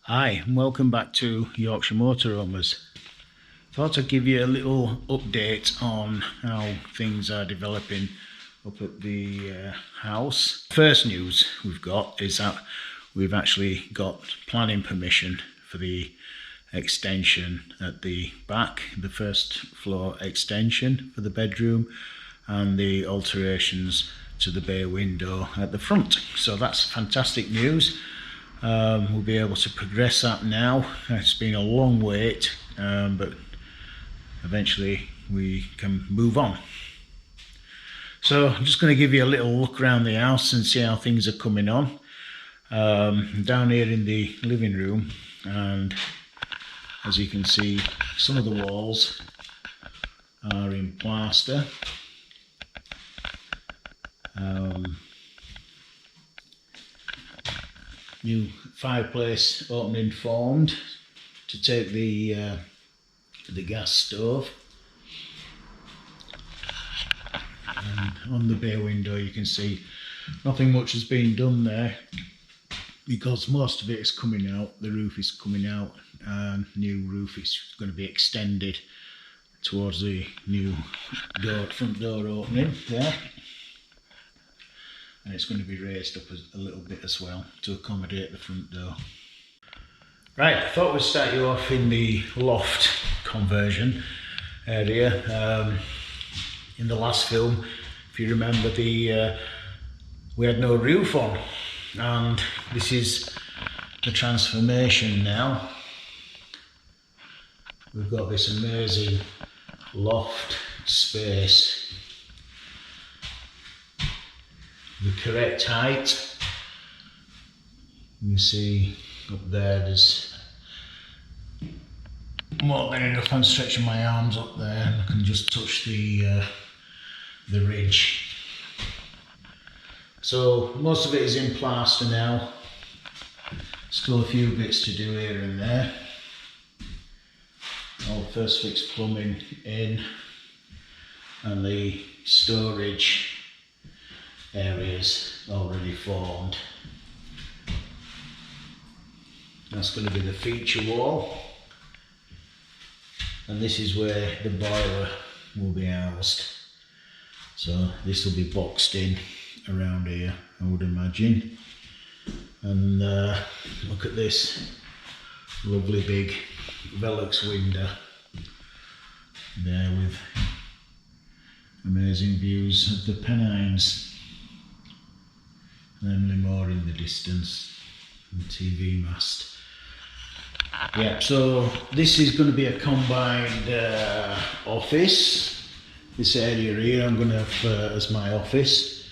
Hi, and welcome back to Yorkshire Motoroamers. Thought I'd give you a little update on how things are developing up at the house. First news we've got is that we've actually got planning permission for the extension at the back, the first floor extension for the bedroom, and the alterations to the bay window at the front. So that's fantastic news. We'll be able to progress that now. It's been a long wait, but eventually we can move on. So I'm just going to give you a little look around the house and see how things are coming on. Down here in the living room, and as you can see, some of the walls are in plaster. New fireplace opening formed to take the gas stove, and on the bay window you can see nothing much has been done there because most of it is coming out. The roof is coming out, and new roof is going to be extended towards the new front door opening there. And it's going to be raised up a little bit as well to accommodate the front door. Right, I thought we'd start you off in the loft conversion area. In the last film, if you remember, we had no roof on, and this is the transformation now. We've got this amazing loft space. The correct height. You see up there's more than enough. I'm stretching my arms up there and I can just touch the ridge. So most of it is in plaster now. Still a few bits to do here and there. All first fix plumbing in, and the storage areas already formed. That's going to be the feature wall, and this is where the boiler will be housed. So this will be boxed in around here, I would imagine. And look at this lovely big Velux window there with amazing views of the Pennines. Meli more in the distance, and the TV mast. Yeah, so this is going to be a combined office. This area here I'm going to have as my office,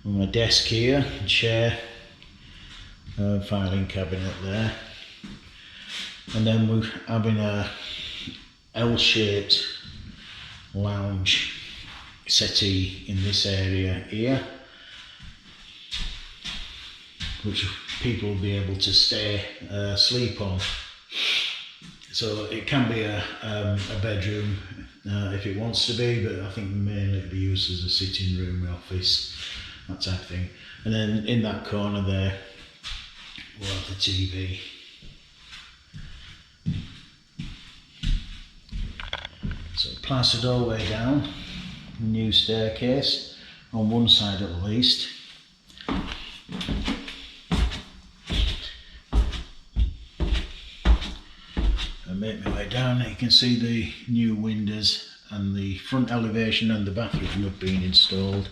with my desk here, chair, filing cabinet there, and then we're having a L-shaped lounge settee in this area here, which people will be able to sleep on. So it can be a bedroom if it wants to be, but I think mainly it'll be used as a sitting room, office, that type of thing. And then in that corner there, we'll have the TV. So plastered all the way down, new staircase on one side at least. Make my way down, you can see the new windows and the front elevation and the bathroom have been installed.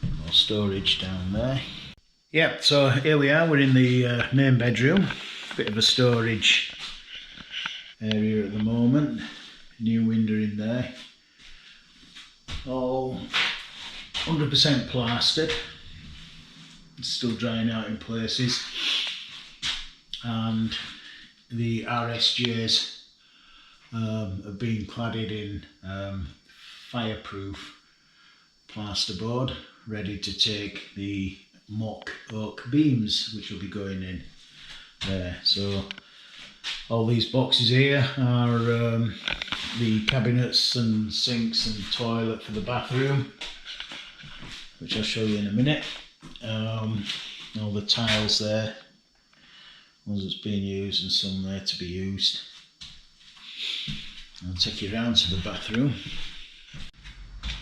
More storage down there. Yeah, so here we are, we're in the main bedroom. Bit of a storage area at the moment. New window in there. All 100% plastered. It's still drying out in places. And the RSJs have been cladded in fireproof plasterboard, ready to take the mock oak beams which will be going in there. So all these boxes here are the cabinets and sinks and toilet for the bathroom, which I'll show you in a minute. all the tiles there, ones that's being used and some there to be used. I'll take you round to the bathroom.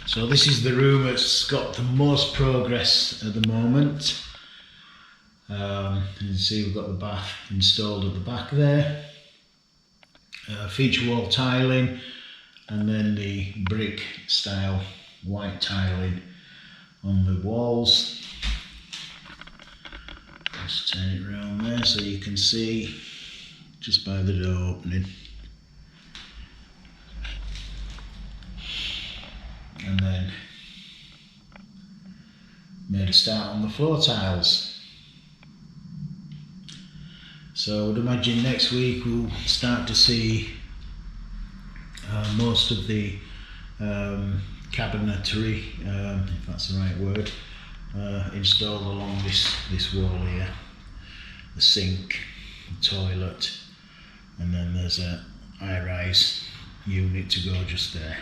So this is the room that's got the most progress at the moment. You can see we've got the bath installed at the back there. Feature wall tiling, and then the brick style white tiling on the walls. Just turn it around there so you can see just by the door opening. And then made a start on the floor tiles. So I would imagine next week we'll start to see most of the cabinetry, if that's the right word, installed along this wall here. The sink, the toilet, and then there's a high-rise unit to go just there.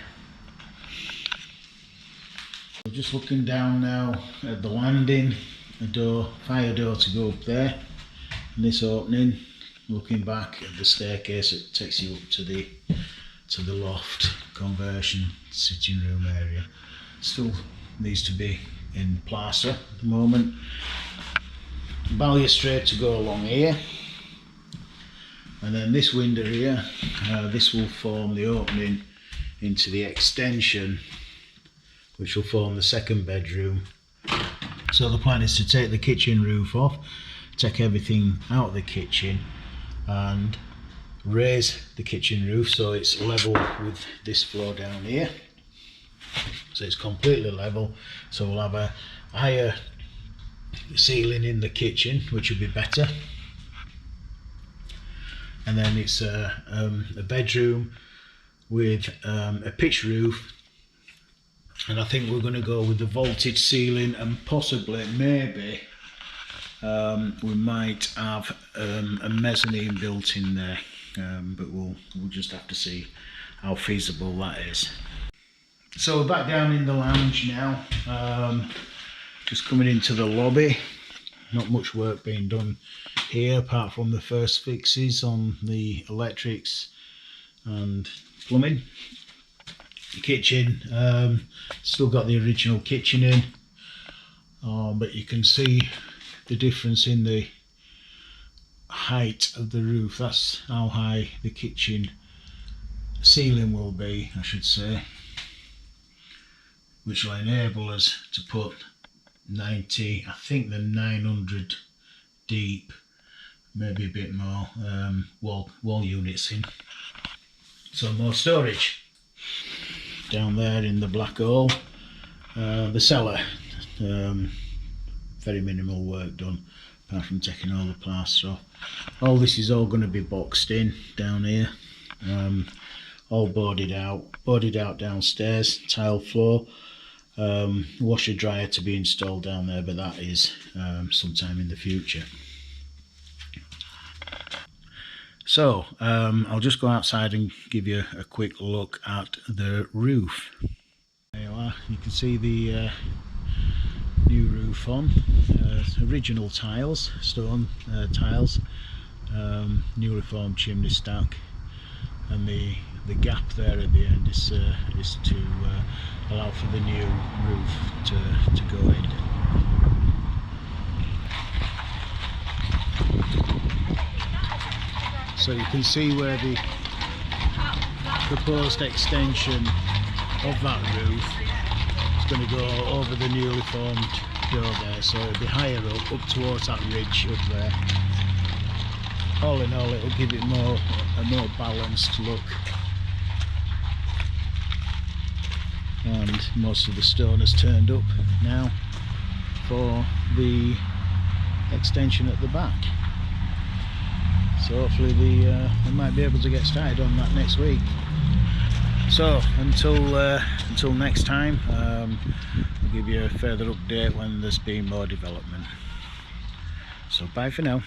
We're just looking down now at the landing, a door, fire door to go up there, and this opening, looking back at the staircase that takes you up to the loft conversion sitting room area. Still needs to be in plaster at the moment. Balustrade to go along here, and then this window here, this will form the opening into the extension, which will form the second bedroom. So the plan is to take the kitchen roof off, take everything out of the kitchen and raise the kitchen roof so it's level with this floor down here. So it's completely level, so we'll have a higher ceiling in the kitchen, which will be better. And then it's a bedroom with a pitch roof. And I think we're going to go with the vaulted ceiling, and possibly, maybe, we might have a mezzanine built in there, but we'll just have to see how feasible that is. So we're back down in the lounge now, just coming into the lobby. Not much work being done here apart from the first fixes on the electrics and plumbing. The kitchen, still got the original kitchen in, but you can see the difference in the height of the roof. That's how high the kitchen ceiling will be, I should say, which will enable us to put 90, I think the 900 deep, maybe a bit more, wall units in. So more storage. Down there in the black hole, the cellar, very minimal work done apart from taking all the plaster off. All this is all going to be boxed in down here, all boarded out downstairs, tile floor, washer dryer to be installed down there, but that is sometime in the future. So I'll just go outside and give you a quick look at the roof. There you are, you can see the new roof on, original tiles, stone tiles, newly formed chimney stack, and the gap there at the end is to allow for the new roof to go in. So you can see where the proposed extension of that roof is going to go over the newly formed door there, so it'll be higher up towards that ridge up there. All in all, it'll give it a more balanced look, and most of the stone has turned up now for the extension at the back. So hopefully they might be able to get started on that next week. So until next time, I'll give you a further update when there's been more development. So bye for now.